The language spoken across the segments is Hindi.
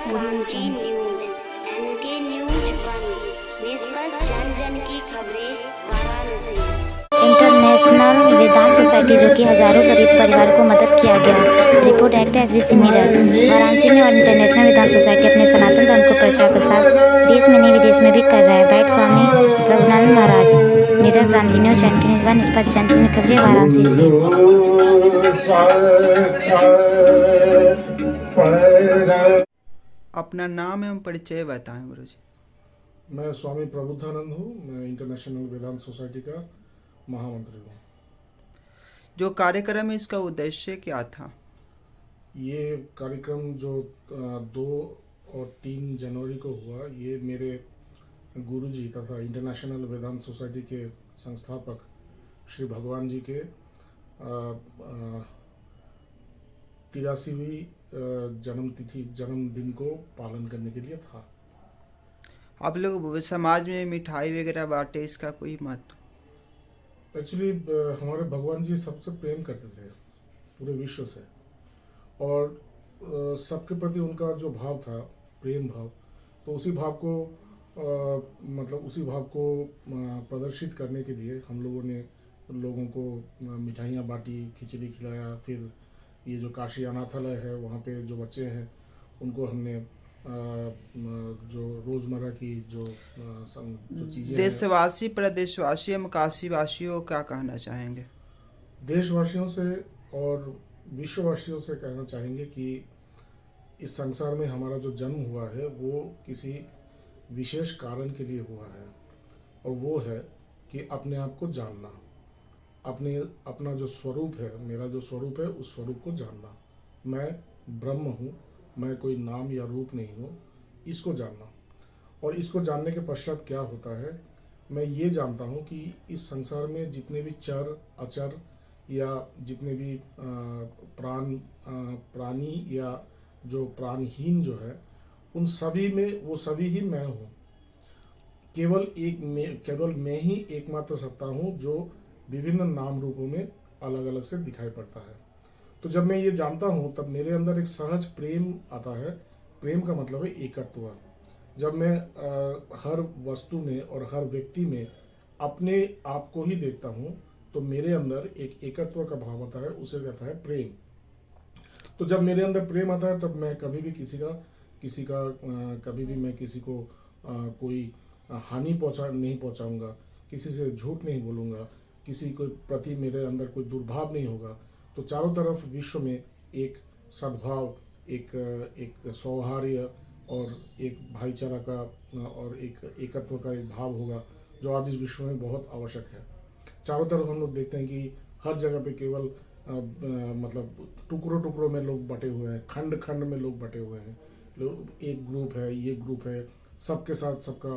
वाराणसी न्यूज, एनके न्यूज 1, निष्पक्ष जन जन की खबरें वाराणसी। इंटरनेशनल वेदांत सोसाइटी जो कि हजारों गरीब परिवारों को मदद किया गया। Report director SBC Neeraj. Varanasi में और इंटरनेशनल वेदांत सोसाइटी अपने सनातन धर्म को प्रचार प्रसार देश में नहीं विदेश में भी कर रहा है। बैठ स्वामी प्रभुनंद महाराज। नीरज क्रांति न्यूज चैनल की निर्वाह निष्पक्ष जन की खबरें वाराणसी से। अपना नाम एवं परिचय बताएं गुरु जी। मैं स्वामी प्रबुद्धानंद हूँ। मैं इंटरनेशनल वेदांत सोसाइटी का महामंत्री हूँ। जो कार्यक्रम है इसका उद्देश्य क्या था? ये कार्यक्रम जो 2 और 3 जनवरी को हुआ, ये मेरे गुरुजी तथा इंटरनेशनल वेदांत सोसाइटी के संस्थापक श्री भगवान जी के 83वीं जन्मदिन को पालन करने के लिए था। आप लोग समाज में मिठाई वगैरह बांटे, इसका कोई महत्व? एक्चुअली हमारे भगवान जी सबसे प्रेम करते थे पूरे विश्व से, और सबके प्रति उनका जो भाव था, प्रेम भाव, तो उसी भाव को प्रदर्शित करने के लिए हम लोगों ने लोगों को मिठाइयाँ बांटी, खिचड़ी खिलाया। फिर ये जो काशी अनाथालय है, वहाँ पे जो बच्चे हैं उनको हमने जो रोज़मर्रा की जो चीज़ें, देशवासी, प्रदेशवासी एवं काशीवासियों क्या कहना चाहेंगे? देशवासियों से और विश्ववासियों से कहना चाहेंगे कि इस संसार में हमारा जो जन्म हुआ है वो किसी विशेष कारण के लिए हुआ है, और वो है कि अपने आप को जानना, अपना जो स्वरूप है, मेरा जो स्वरूप है, उस स्वरूप को जानना। मैं ब्रह्म हूँ, मैं कोई नाम या रूप नहीं हूँ, इसको जानना। और इसको जानने के पश्चात क्या होता है, मैं ये जानता हूँ कि इस संसार में जितने भी चर अचर या जितने भी प्राणी या जो प्राणहीन जो है, उन सभी में वो सभी ही मैं हूँ। केवल मैं ही एकमात्र सत्ता हूँ जो विभिन्न नाम रूपों में अलग अलग से दिखाई पड़ता है। तो जब मैं ये जानता हूँ तब मेरे अंदर एक सहज प्रेम आता है। प्रेम का मतलब है एकत्व। जब मैं हर वस्तु में और हर व्यक्ति में अपने आप को ही देखता हूँ तो मेरे अंदर एक एकत्व का भाव आता है, उसे कहता है प्रेम। तो जब मेरे अंदर प्रेम आता है तब मैं कभी भी किसी को कोई हानि नहीं पहुँचाऊँगा, किसी से झूठ नहीं बोलूँगा, किसी को प्रति मेरे अंदर कोई दुर्भाव नहीं होगा। तो चारों तरफ विश्व में एक सद्भाव, एक सौहार्द और एक भाईचारा का और एक एकत्व का एक भाव होगा, जो आज इस विश्व में बहुत आवश्यक है। चारों तरफ हम लोग देखते हैं कि हर जगह पे केवल मतलब टुकड़ों में लोग बटे हुए हैं, खंड खंड में लोग बटे हुए हैं। लोग एक ग्रुप है, ये ग्रुप है, सबके साथ सबका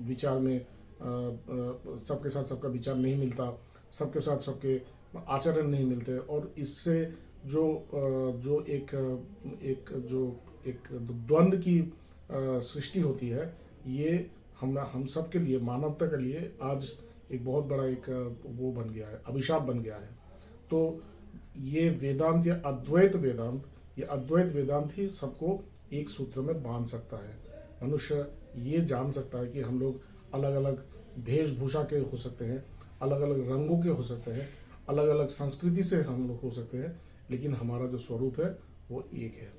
विचार में सबके साथ सबका विचार नहीं मिलता, सबके साथ सबके आचरण नहीं मिलते, और इससे जो एक द्वंद्व की सृष्टि होती है, ये हम सब के लिए, मानवता के लिए आज एक बहुत बड़ा एक वो बन गया है, अभिशाप बन गया है। तो ये वेदांत या अद्वैत वेदांत ही सबको एक सूत्र में बांध सकता है। मनुष्य ये जान सकता है कि हम लोग अलग अलग वेशभूषा के हो सकते हैं, अलग अलग रंगों के हो सकते हैं, अलग अलग संस्कृति से हम लोग हो सकते हैं, लेकिन हमारा जो स्वरूप है वो एक है।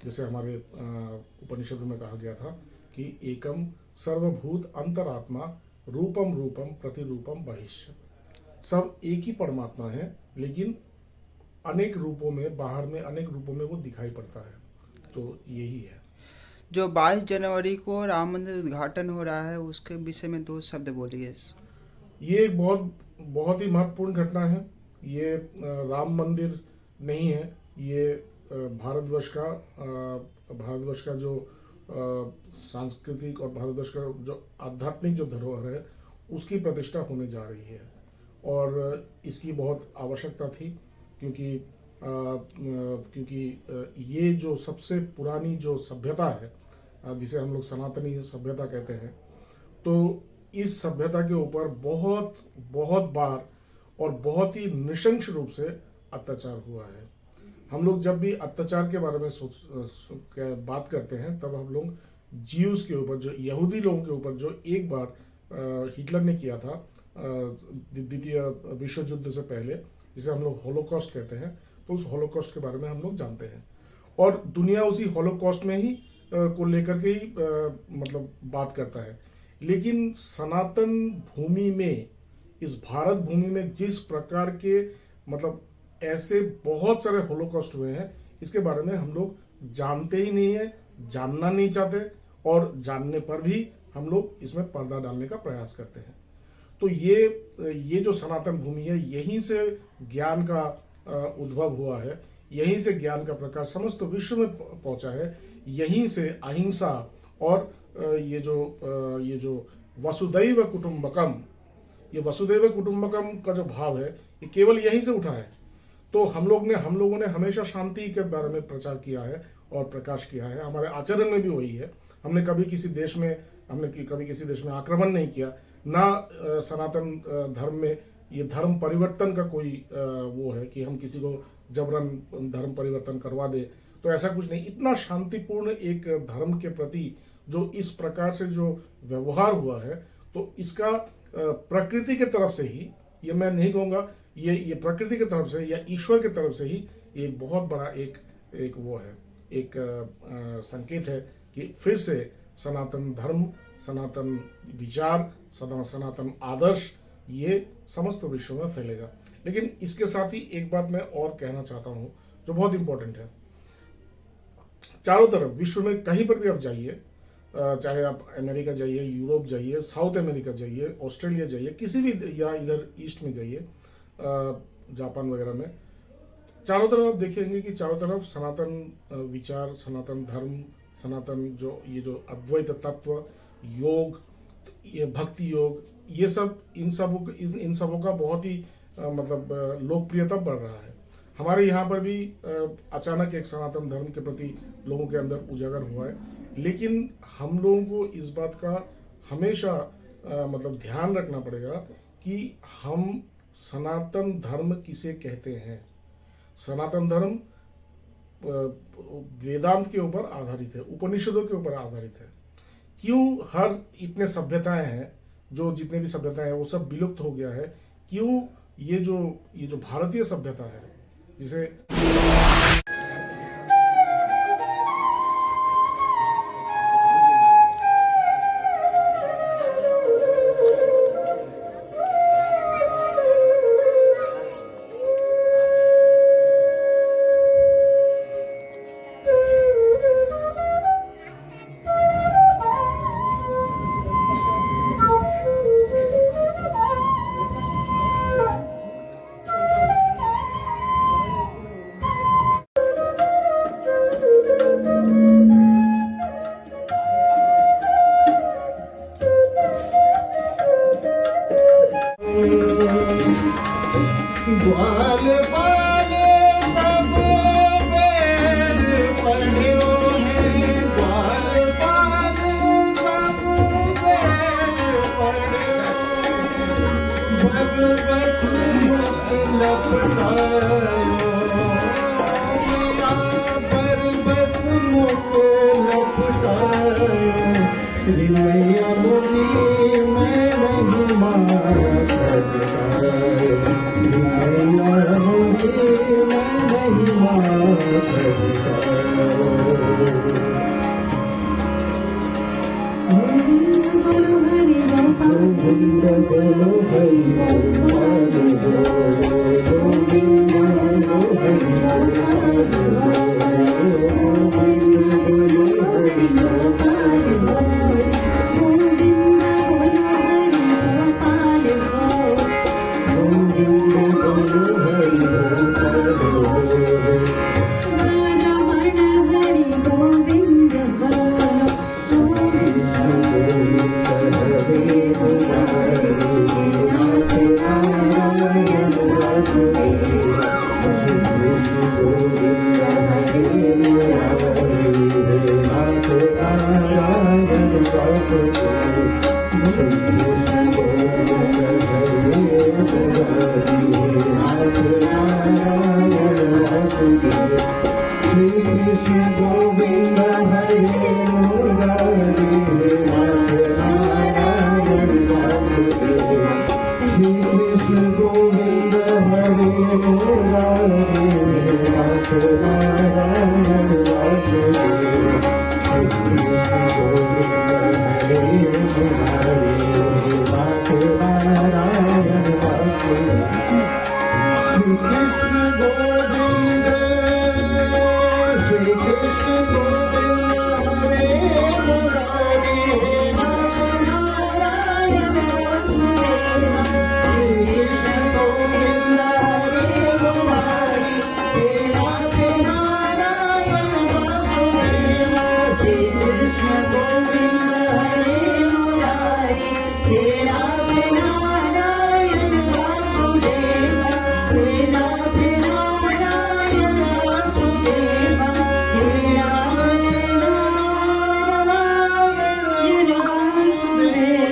जैसे हमारे उपनिषद में कहा गया था कि एकम सर्वभूत अंतरात्मा रूपम प्रतिरूपम बहिष्य। सब एक ही परमात्मा है, लेकिन अनेक रूपों में, बाहर में अनेक रूपों में वो दिखाई पड़ता है। तो यही है। जो 22 जनवरी को राम मंदिर उद्घाटन हो रहा है, उसके विषय में 2 शब्द बोलिए। ये एक बहुत ही महत्वपूर्ण घटना है। ये राम मंदिर नहीं है, ये भारतवर्ष का जो सांस्कृतिक और भारतवर्ष का जो आध्यात्मिक जो धरोहर है, उसकी प्रतिष्ठा होने जा रही है। और इसकी बहुत आवश्यकता थी, क्योंकि ये जो सबसे पुरानी जो सभ्यता है, जिसे हम लोग सनातनी सभ्यता कहते हैं, तो इस सभ्यता के ऊपर बहुत बार और बहुत ही नृशंस रूप से अत्याचार हुआ है। हम लोग जब भी अत्याचार के बारे में बात करते हैं तब हम लोग जीव्स के ऊपर, जो यहूदी लोगों के ऊपर जो एक बार हिटलर ने किया था द्वितीय विश्व युद्ध से पहले, जिसे हम लोग होलोकॉस्ट कहते हैं, तो उस होलोकॉस्ट के बारे में हम लोग जानते हैं और दुनिया उसी होलोकॉस्ट में ही को लेकर के ही मतलब बात करता है। लेकिन सनातन भूमि में, इस भारत भूमि में जिस प्रकार के मतलब ऐसे बहुत सारे होलोकॉस्ट हुए हैं, इसके बारे में हम लोग जानते ही नहीं है, जानना नहीं चाहते, और जानने पर भी हम लोग इसमें पर्दा डालने का प्रयास करते हैं। तो ये जो सनातन भूमि है, यहीं से ज्ञान का उद्भव हुआ है, यहीं से ज्ञान का प्रकाश समस्त विश्व में पहुंचा है, यहीं से अहिंसा और ये जो वसुदैव कुटुंबकम, ये वसुदैव कुटुंबकम का जो भाव है, ये केवल यहीं से उठा है। तो हम लोगों ने हमेशा शांति के बारे में प्रचार किया है और प्रकाश किया है। हमारे आचरण में भी वही है। हमने कभी किसी देश में आक्रमण नहीं किया, ना सनातन धर्म में ये धर्म परिवर्तन का कोई वो है कि हम किसी को जबरन धर्म परिवर्तन करवा दे, तो ऐसा कुछ नहीं। इतना शांतिपूर्ण एक धर्म के प्रति जो इस प्रकार से जो व्यवहार हुआ है, तो इसका प्रकृति की तरफ से ही, ये मैं नहीं कहूँगा, ये प्रकृति की तरफ से या ईश्वर की तरफ से ही एक बहुत बड़ा एक वो है, एक संकेत है कि फिर से सनातन धर्म, सनातन विचार, सनातन आदर्श ये समस्त विश्व में फैलेगा। लेकिन इसके साथ ही एक बात मैं और कहना चाहता हूँ जो बहुत इंपॉर्टेंट है। चारों तरफ विश्व में कहीं पर भी आप जाइए, चाहे आप अमेरिका जाइए, यूरोप जाइए, साउथ अमेरिका जाइए, ऑस्ट्रेलिया जाइए, किसी भी, या इधर ईस्ट में जाइए, जापान वगैरह में, चारों तरफ आप देखेंगे कि चारों तरफ सनातन विचार, सनातन धर्म, सनातन ये जो अद्वैत तत्व, योग, ये भक्ति योग, ये सब, इन सबों का बहुत ही मतलब लोकप्रियता बढ़ रहा है। हमारे यहाँ पर भी अचानक एक सनातन धर्म के प्रति लोगों के अंदर उजागर हुआ है। लेकिन हम लोगों को इस बात का हमेशा मतलब ध्यान रखना पड़ेगा कि हम सनातन धर्म किसे कहते हैं। सनातन धर्म वेदांत के ऊपर आधारित है, उपनिषदों के ऊपर आधारित है। क्यों इतने सभ्यताएं हैं, जो जितने भी सभ्यताएं हैं वो सब विलुप्त हो गया है? क्यों ये जो भारतीय सभ्यता है, जिसे ग्वाल पाले सब बैर पढ़ियो है, ग्वाल पाले सब बैर पढ़ियो, जब बस मुख लपटायो, पर बस मुख लपटायो, श्री मैया बोली मैं नहीं मारा Thank you. गोविंद श्री कृष्ण गोविंद हरे मुरारी नारायण वासुदेव श्री कृष्ण गोविंद हरे मुरारी हे राधे नारायण वासुदेव श्री कृष्ण गोविंद हरे मुरारी हे राधे नारायण वासुदेव हे राधे नारायण वासुदेव हे राधे नारायण वासुदेव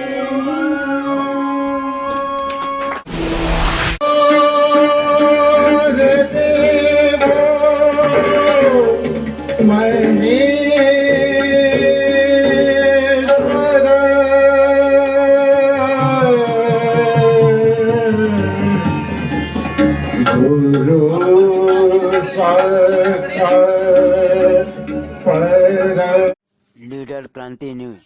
गुरु साक्षात पर लीडर क्रांति न्यूज।